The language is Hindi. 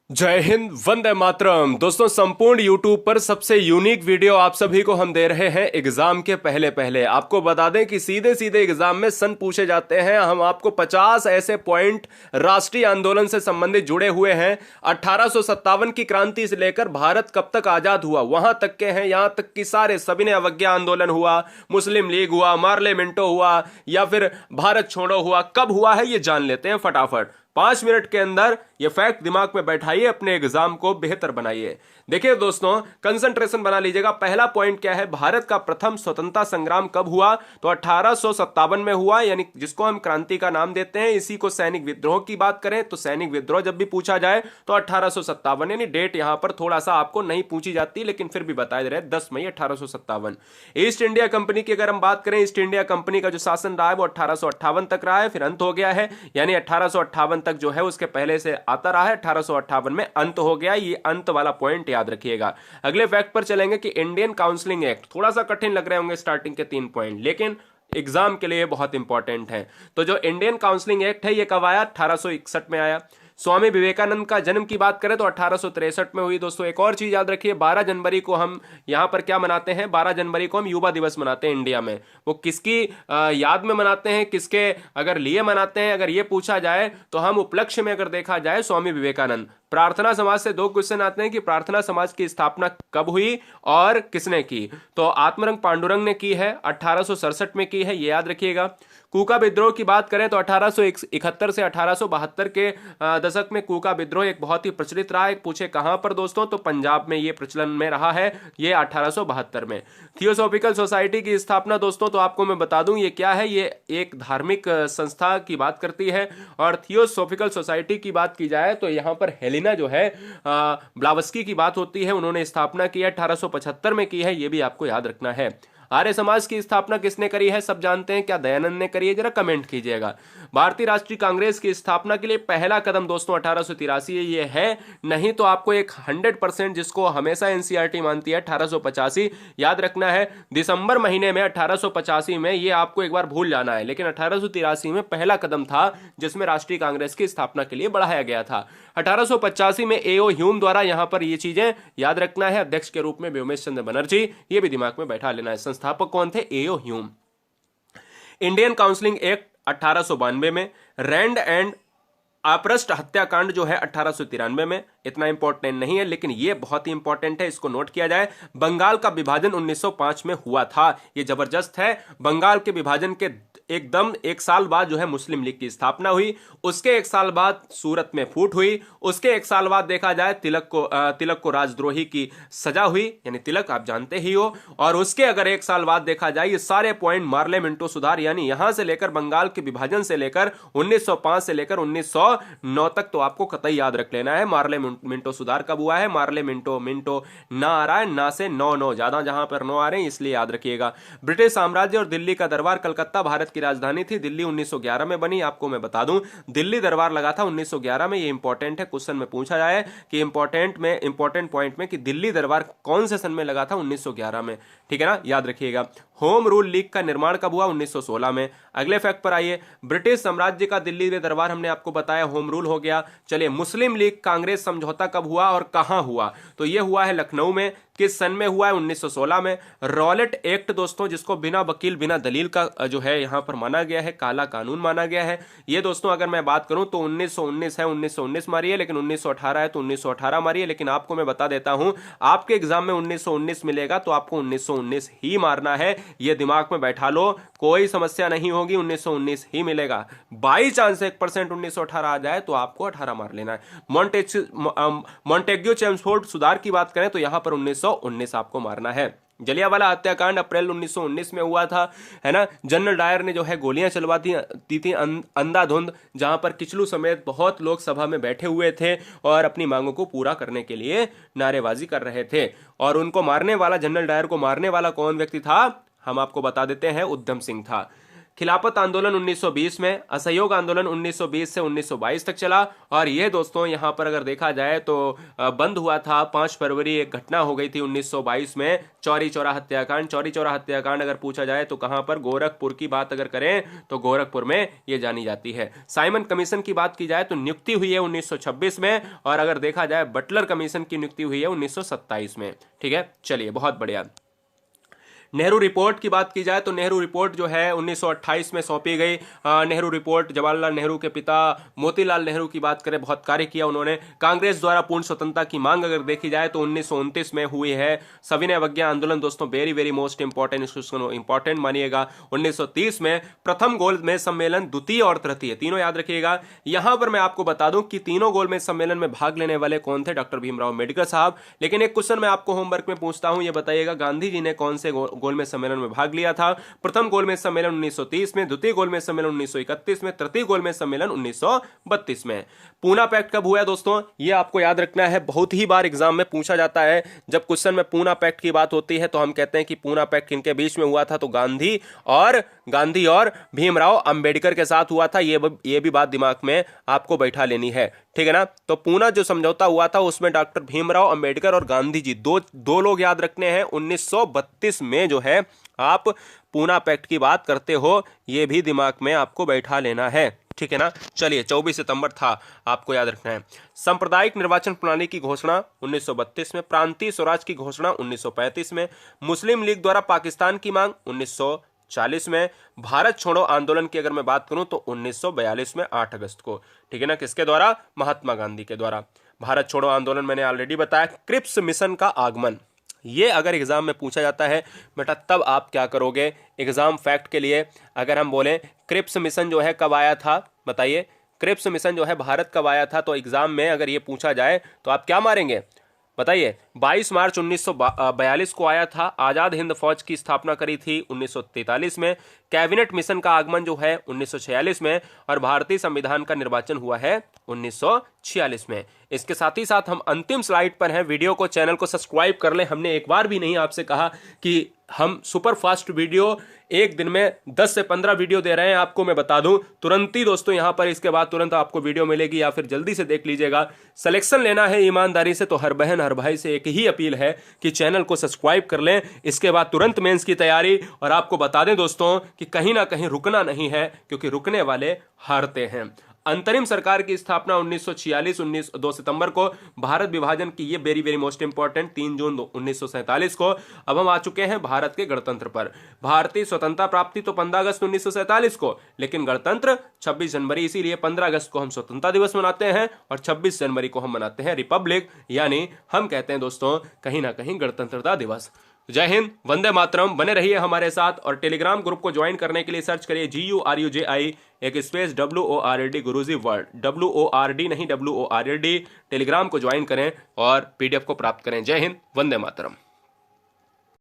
जय हिंद, वंदे मातरम। दोस्तों, संपूर्ण यूट्यूब पर सबसे यूनिक वीडियो आप सभी को हम दे रहे हैं एग्जाम के पहले पहले। आपको बता दें कि सीधे सीधे एग्जाम में सन पूछे जाते हैं। हम आपको 50 ऐसे पॉइंट राष्ट्रीय आंदोलन से संबंधित जुड़े हुए हैं। 1857 की क्रांति से लेकर भारत कब तक आजाद हुआ वहां तक के हैं। यहां तक कि सारे सभी ने अवज्ञा आंदोलन हुआ, मुस्लिम लीग हुआ, मार्ले मिंटो हुआ या फिर भारत छोड़ो हुआ, कब हुआ है ये जान लेते हैं फटाफट। 5 मिनट के अंदर ये फैक्ट दिमाग में बैठाइए, अपने एग्जाम को बेहतर बनाइए। देखिए दोस्तों, कंसंट्रेशन बना लीजिएगा। पहला पॉइंट क्या है, भारत का प्रथम स्वतंत्रता संग्राम कब हुआ? तो 1857 में हुआ, यानी जिसको हम क्रांति का नाम देते हैं। इसी को सैनिक विद्रोह की बात करें तो सैनिक विद्रोह जब भी पूछा जाए तो 1857, यानी डेट यहां पर थोड़ा सा आपको नहीं पूछी जाती, लेकिन फिर भी बताया जा रहा है 10 मई 1857। ईस्ट इंडिया कंपनी की अगर हम बात करें, ईस्ट इंडिया कंपनी का जो शासन रहा है वो 1858 तक रहा है, फिर अंत हो गया है। यानी 1858 तक जो है उसके पहले से आता रहा है, 1858 में अंत हो गया। ये अंत वाला पॉइंट याद रखिएगा। अगले फैक्ट पर चलेंगे कि इंडियन काउंसलिंग एक्ट, थोड़ा सा कठिन लग रहे होंगे स्टार्टिंग के 3 पॉइंट, लेकिन एग्जाम के लिए बहुत इंपॉर्टेंट है। तो जो इंडियन काउंसलिंग एक्ट है ये कब आया? 1861 में आया। स्वामी विवेकानंद का जन्म की बात करें तो 1863 में हुई। दोस्तों, एक और चीज याद रखिए, 12 जनवरी को हम यहां पर क्या मनाते हैं? 12 जनवरी को हम युवा दिवस मनाते हैं इंडिया में। वो किसकी याद में मनाते हैं, किसके अगर लिए मनाते हैं, अगर ये पूछा जाए तो हम उपलक्ष्य में अगर देखा जाए स्वामी विवेकानंद। प्रार्थना समाज से 2 क्वेश्चन आते हैं कि प्रार्थना समाज की स्थापना कब हुई और किसने की? तो आत्मरंग पांडुरंग ने की है, 1867 में की है, ये याद रखिएगा। कूका विद्रोह की बात करें तो 1871 से 1872 के दशक में कूका विद्रोह एक बहुत ही प्रचलित रहा है। पूछे कहां पर दोस्तों, तो पंजाब में ये प्रचलन में रहा है, ये 1872 में। थियोसॉफिकल सोसाइटी की स्थापना दोस्तों, तो आपको मैं बता दूं ये क्या है। ये एक धार्मिक संस्था की बात करती है। और थियोसॉफिकल सोसाइटी की बात की जाए तो यहां पर हेलिना जो है ब्लावस्की की बात होती है, उन्होंने स्थापना की है, 1875 में की है, ये भी आपको याद रखना है। आर्य समाज की स्थापना किसने करी है? सब जानते हैं, क्या दयानंद ने करी है? जरा कमेंट कीजिएगा। भारतीय राष्ट्रीय कांग्रेस की स्थापना के लिए पहला कदम दोस्तों 1883 ये है। नहीं तो आपको एक 100% जिसको हमेशा एनसीईआरटी मानती है 1885 याद रखना है। दिसंबर महीने में 1885 में ये आपको एक बार भूल जाना है, लेकिन 1883 में पहला कदम था जिसमें राष्ट्रीय कांग्रेस की स्थापना के लिए बढ़ाया गया था। 1885 में एओ ह्यूम द्वारा यहां पर ये चीजें याद रखना है, अध्यक्ष के रूप में व्योमेश चंद्र बनर्जी, ये भी दिमाग में बैठा लेना है। संस्थापक कौन थे? एओ ह्यूम। इंडियन काउंसलिंग एक्ट 1892 में। रैंड एंड आपरस्ट हत्याकांड जो है 1893 में। इतना इंपॉर्टेंट नहीं है, लेकिन ये बहुत ही इंपॉर्टेंट है, इसको नोट किया जाए। बंगाल का विभाजन 1905 में हुआ था, ये जबरदस्त है। बंगाल के विभाजन के एकदम 1 साल बाद जो है मुस्लिम लीग की स्थापना हुई। उसके 1 साल बाद सूरत में फूट हुई। उसके 1 साल बाद देखा जाए तिलक को राजद्रोही की सजा हुई, यानी तिलक आप जानते ही हो। और उसके अगर 1 साल बाद देखा जाए, ये सारे पॉइंट मार्ले मिंटो सुधार, यानी यहां से लेकर बंगाल के विभाजन से लेकर 1905 से लेकर 1909 तक तो आपको कतई याद रख लेना है। मार्ले मिंटो सुधार कब हुआ है? मार्ले मिंटो मिंटो ना आ रहा है, ना से नौ ज्यादा जहां पर नो आ रहे हैं, इसलिए याद रखिएगा। ब्रिटिश साम्राज्य और दिल्ली का दरबार। कलकत्ता भारत की राजधानी थी, दिल्ली 1911 में बनी। आपको मैं बता दूं, दिल्ली दरबार लगा था 1911 में। ये इंपॉर्टेंट है, क्वेश्चन में पूछा जाए कि इंपॉर्टेंट पॉइंट में कि दिल्ली दरबार कौन से सन में लगा था? 1911 में, ठीक है ना, याद रखिएगा। होम रूल लीग का निर्माण कब हुआ? 1916 में। अगले फैक्ट पर आइए। ब्रिटिश साम्राज्य का दिल्ली में दरबार हमने आपको बताया, होम रूल हो गया। चलिए, मुस्लिम लीग कांग्रेस समझौता कब हुआ और कहां हुआ? तो यह हुआ है लखनऊ में। किस सन में हुआ है? 1916 में। रॉलेट एक्ट दोस्तों, जिसको बिना वकील बिना दलील का जो है यहां पर माना गया है, काला कानून माना गया है। ये दोस्तों अगर मैं बात करूं तो 1919 है, 1919 मारिए, लेकिन 1918 है तो 1918 मारिए। लेकिन आपको मैं बता देता हूं, आपके एग्जाम में 1919 मिलेगा तो आपको 1919 ही मारना है, ये दिमाग में बैठा लो, कोई समस्या नहीं होगी, 1919 ही मिलेगा। बाई चांस 1% 1918 आ जाए तो आपको 18 मार लेना है। मॉन्टेग्यू चेम्सफोर्ड सुधार की बात करें तो यहां पर 1919 आपको मारना है। जलियांवाला हत्याकांड अप्रैल 1919 में हुआ था, है ना। जनरल डायर ने जो है गोलियां चलवाती थी अंधाधुंध, जहां पर किचलू समेत बहुत लोग सभा में बैठे हुए थे और अपनी मांगों को पूरा करने के लिए नारेबाजी कर रहे थे। और उनको मारने वाला, जनरल डायर को मारने वाला कौन व्यक्ति था? हम आपको बता देते हैं, उधम सिंह था। खिलाफत आंदोलन 1920 में, असहयोग आंदोलन 1920 से 1922 तक चला। और यह दोस्तों यहां पर अगर देखा जाए तो बंद हुआ था 5 फरवरी, एक घटना हो गई थी 1922 में, चौरी चौरा हत्याकांड। चौरी चौरा हत्याकांड अगर पूछा जाए तो कहां पर, गोरखपुर की बात अगर करें तो गोरखपुर में यह जानी जाती है। साइमन कमीशन की बात की जाए तो नियुक्ति हुई है 1926 में, और अगर देखा जाए बटलर कमीशन की नियुक्ति हुई है 1927 में। ठीक है, चलिए बहुत बढ़िया। नेहरू रिपोर्ट की बात की जाए तो नेहरू रिपोर्ट जो है 1928 में सौंपी गई। नेहरू रिपोर्ट, जवाहरलाल नेहरू के पिता मोतीलाल नेहरू की बात करें, बहुत कार्य किया उन्होंने। कांग्रेस द्वारा पूर्ण स्वतंत्रता की मांग अगर देखी जाए तो 1929 में हुई है। सविनय अवज्ञा आंदोलन दोस्तों वेरी वेरी मोस्ट इंपॉर्टेंट, इसको इंपॉर्टेंट मानिएगा। 1930 में प्रथम गोलमेज सम्मेलन, द्वितीय और तृतीय तीनों याद रखिएगा। यहां पर मैं आपको बता दूं कि तीनों गोलमेज सम्मेलन में भाग लेने वाले कौन थे, डॉक्टर भीमराव अम्बेडकर साहब। लेकिन एक क्वेश्चन मैं आपको होमवर्क में पूछता हूं, यह बताइएगा गांधी जी ने कौन से गोलमेज सम्मेलन में भाग लिया था। प्रथम गोलमेज सम्मेलन 1930 में, द्वितीय गोलमेज सम्मेलन 1931 में, तृतीय गोलमेज सम्मेलन 1932 में। पूना पैक्ट कब हुआ दोस्तों, ये आपको याद रखना है, बहुत ही बार एग्जाम में पूछा जाता है। जब क्वेश्चन में पूना पैक्ट की बात होती है तो हम कहते हैं कि पूना पैक्ट किनके बीच में हुआ था, तो गांधी और भीमराव अंबेडकर के साथ हुआ था। ये भी बात दिमाग में आपको बैठा लेनी है, ठीक है ना। तो पूना जो समझौता हुआ था उसमें डॉक्टर भीमराव अंबेडकर और गांधी जी दो लोग याद रखने हैं। 1932 में जो है आप पूना पैक्ट की बात करते हो, यह भी दिमाग में आपको बैठा लेना है, ठीक है ना। चलिए 24 सितंबर था, आपको याद रखना है। सांप्रदायिक निर्वाचन प्रणाली की घोषणा 1932 में, प्रांतीय स्वराज की घोषणा 1935 में, मुस्लिम लीग द्वारा पाकिस्तान की मांग 1940 में, भारत छोड़ो आंदोलन की अगर मैं बात करूं तो 1942 में 8 अगस्त को, ठीक है ना। किसके द्वारा, महात्मा गांधी के द्वारा। भारत छोड़ो आंदोलन मैंने ऑलरेडी बताया। क्रिप्स मिशन का आगमन, ये अगर एग्जाम में पूछा जाता है बेटा तब आप क्या करोगे एग्जाम फैक्ट के लिए। अगर हम बोलें क्रिप्स मिशन जो है कब आया था, बताइए क्रिप्स मिशन जो है भारत कब आया था, तो एग्जाम में अगर ये पूछा जाए तो आप क्या मारेंगे, बताइए। 22 मार्च 1942 को आया था। आजाद हिंद फौज की स्थापना करी थी 1943 में। कैबिनेट मिशन का आगमन जो है 1946 में, और भारतीय संविधान का निर्वाचन हुआ है 1946 में। इसके साथ ही साथ हम अंतिम स्लाइड पर हैं। वीडियो को, चैनल को सब्सक्राइब कर लें। हमने एक बार भी नहीं आपसे कहा कि हम सुपर फास्ट वीडियो एक दिन में 10 से 15 वीडियो दे रहे हैं। आपको मैं बता दूं तुरंत ही दोस्तों, यहां पर इसके बाद तुरंत आपको वीडियो मिलेगी, या फिर जल्दी से देख लीजिएगा। सिलेक्शन लेना है ईमानदारी से, तो हर बहन हर भाई से एक ही अपील है कि चैनल को सब्सक्राइब कर लें। इसके बाद तुरंत मेंस की तैयारी। और आपको बता दें दोस्तों कि कहीं ना कहीं रुकना नहीं है, क्योंकि रुकने वाले हारते हैं। अंतरिम सरकार की स्थापना 1946 2 सितंबर को। भारत विभाजन की ये वेरी वेरी मोस्ट इंपॉर्टेंट 3 जून 1947 को। अब हम आ चुके हैं भारत के गणतंत्र पर। भारतीय स्वतंत्रता प्राप्ति तो 15 अगस्त 1947 को, लेकिन गणतंत्र 26 जनवरी, इसीलिए 15 अगस्त को हम स्वतंत्रता दिवस मनाते हैं और 26 जनवरी को हम मनाते हैं रिपब्लिक, यानी हम कहते हैं दोस्तों कहीं ना कहीं गणतंत्रता दिवस। जय हिंद, वंदे मातरम। बने रहिए हमारे साथ, और टेलीग्राम ग्रुप को ज्वाइन करने के लिए सर्च करिए GURUJI एक स्पेस WORD गुरुजी वर्ल्ड, WORD नहीं WORD। टेलीग्राम को ज्वाइन करें और PDF को प्राप्त करें। जय हिंद, वंदे मातरम।